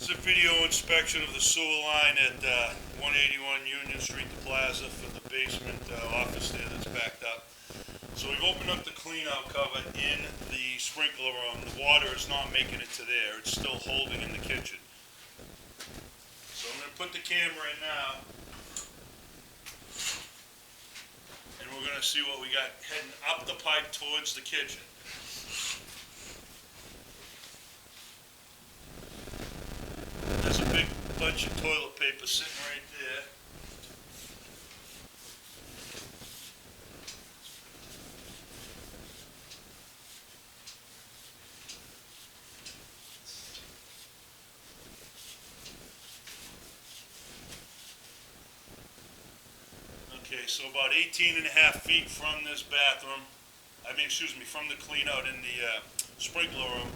It's a video inspection of the sewer line at 181 Union Street, the plaza, for the basement office there that's backed up. So we've opened up the clean-out cover in the sprinkler room. The water is not making it to there. It's still holding in the kitchen. So I'm going to put the camera in now, and we're going to see what we got heading up the pipe towards the kitchen. There's a big bunch of toilet paper sitting right there. Okay, so about 18.5 feet from this bathroom, from the clean out in the sprinkler room,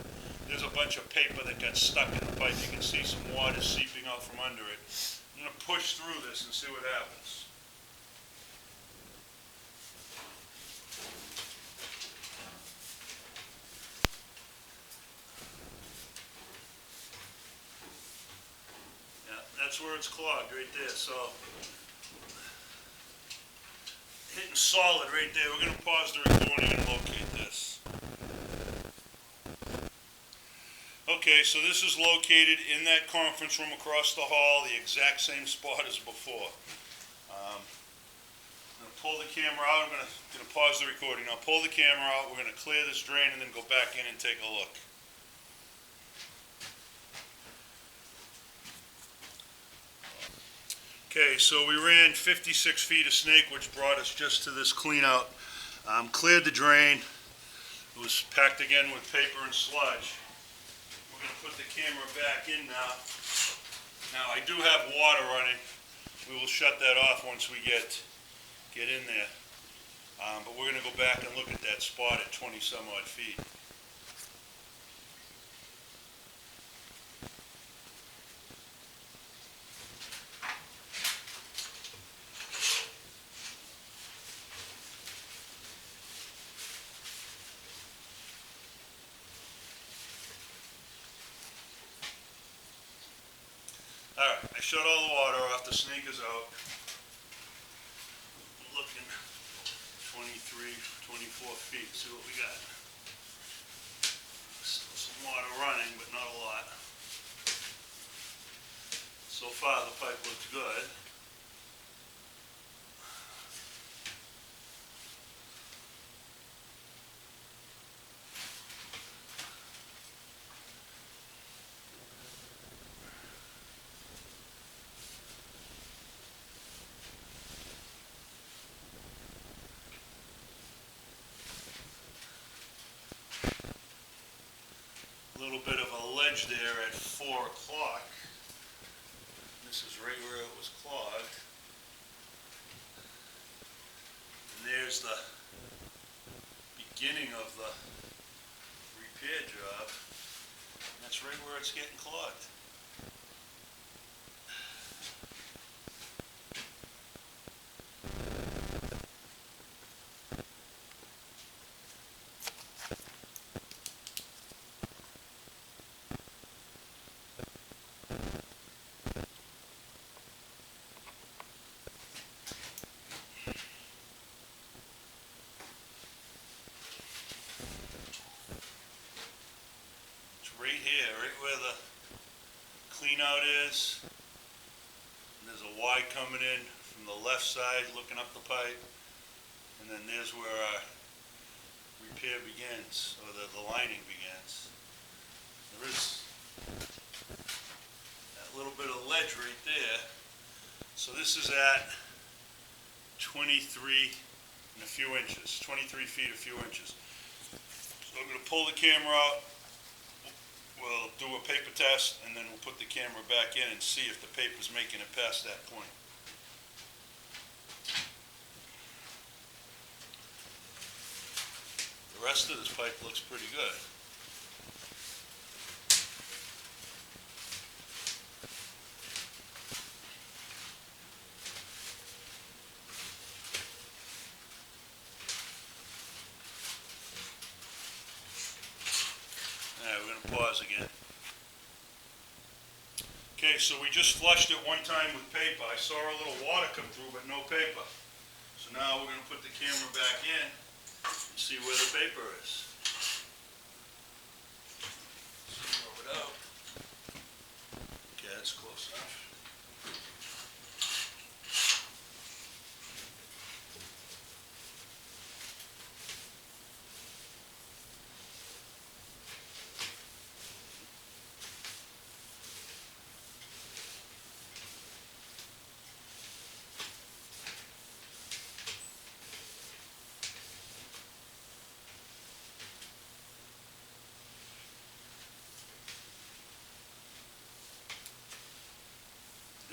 there's a bunch of paper that got stuck in the pipe. You can see some water seeping out from under it. I'm going to push through this and see what happens. Yeah, that's where it's clogged right there. So, hitting solid right there. We're going to pause the recording and locate this. Okay, so this is located in that conference room across the hall, the exact same spot as before. I'm going to pull the camera out. I'm going to pause the recording. I'll pull the camera out. We're going to clear this drain and then go back in and take a look. Okay, so we ran 56 feet of snake, which brought us just to this clean out. Cleared the drain. It was packed again with paper and sludge. We're going to put the camera back in now. Now I do have water running. We will shut that off once we get in there. But we're going to go back and look at that spot at 20 some odd feet. Alright, I shut all the water off, the snake is out. I'm looking 23, 24 feet, see what we got. Still some water running, but not a lot. So far the pipe looks good. A little bit of a ledge there at 4 o'clock. This is right where it was clogged. And there's the beginning of the repair job. And that's right where it's getting clogged. Right here, right where the clean out is. And there's a Y coming in from the left side looking up the pipe. And then there's where our repair begins, or the lining begins. There is that little bit of ledge right there. So this is at 23 and a few inches, 23 feet a few inches. So I'm going to pull the camera out. We'll do a paper test, and then we'll put the camera back in and see if the paper's making it past that point. The rest of this pipe looks pretty good. Alright, we're going to pause again. Okay, so we just flushed it one time with paper. I saw a little water come through, but no paper. So now we're going to put the camera back in and see where the paper is. Throw it out. Okay, that's close enough.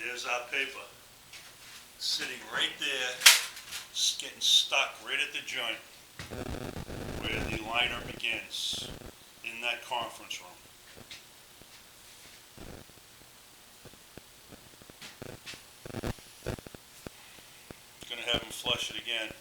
There's our paper, sitting right there, getting stuck right at the joint where the liner begins in that conference room. Gonna have him flush it again.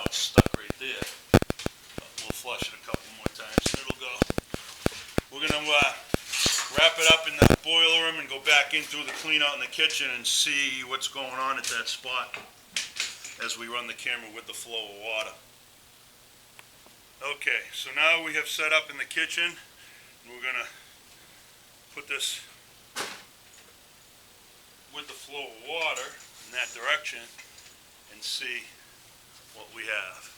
Stuck right there. We'll flush it a couple more times and it'll go. We're going to wrap it up in the boiler room and go back in through the clean out in the kitchen and see what's going on at that spot as we run the camera with the flow of water. Okay, so now we have set up in the kitchen. We're going to put this with the flow of water in that direction and see what we have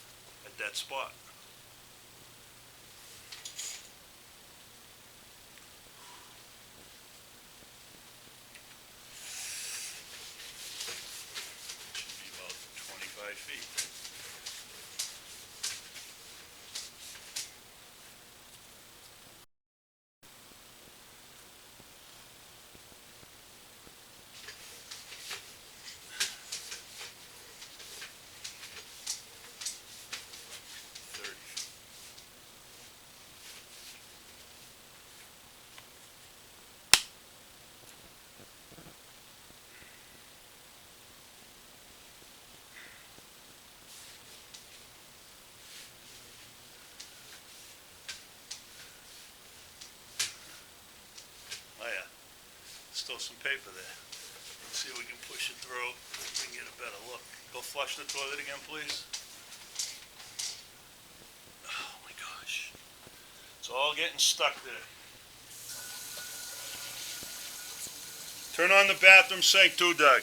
at that spot. Should be about 25 feet. Still some paper there. Let's see if we can push it through. We can get a better look. Go flush the toilet again, please. Oh my gosh. It's all getting stuck there. Turn on the bathroom sink too, Doug.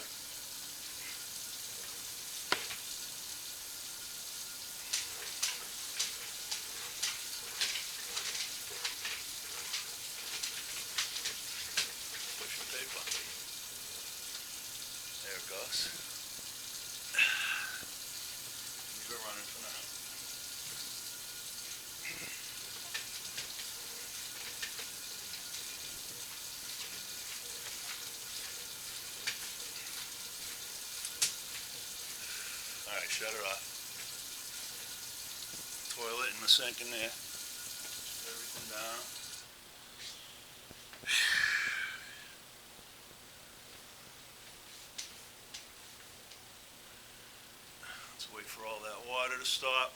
There it goes. Leave it running for now. Alright, shut her off. Toilet and the sink in there. Put everything down. Wait for all that water to stop.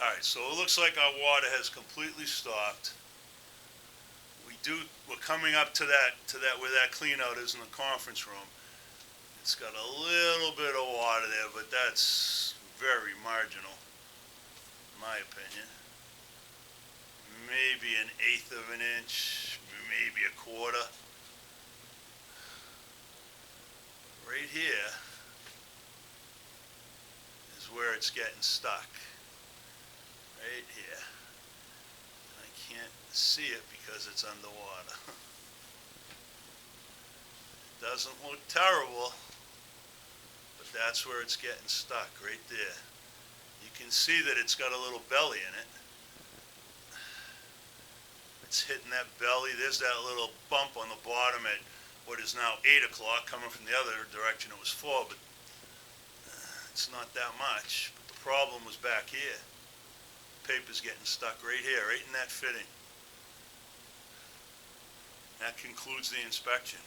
Alright, so it looks like our water has completely stopped. We're coming up to that where that clean out is in the conference room. It's got a little bit of water there, but that's very marginal, in my opinion. Maybe an eighth of an inch, maybe a quarter. Right here is where it's getting stuck. Right here. I can't see it because it's underwater. It doesn't look terrible, but that's where it's getting stuck, right there. You can see that it's got a little belly in it. It's hitting that belly. There's that little bump on the bottom at what is now 8 o'clock, coming from the other direction it was 4, but it's not that much. But the problem was back here. Paper's getting stuck right here, right in that fitting. That concludes the inspection.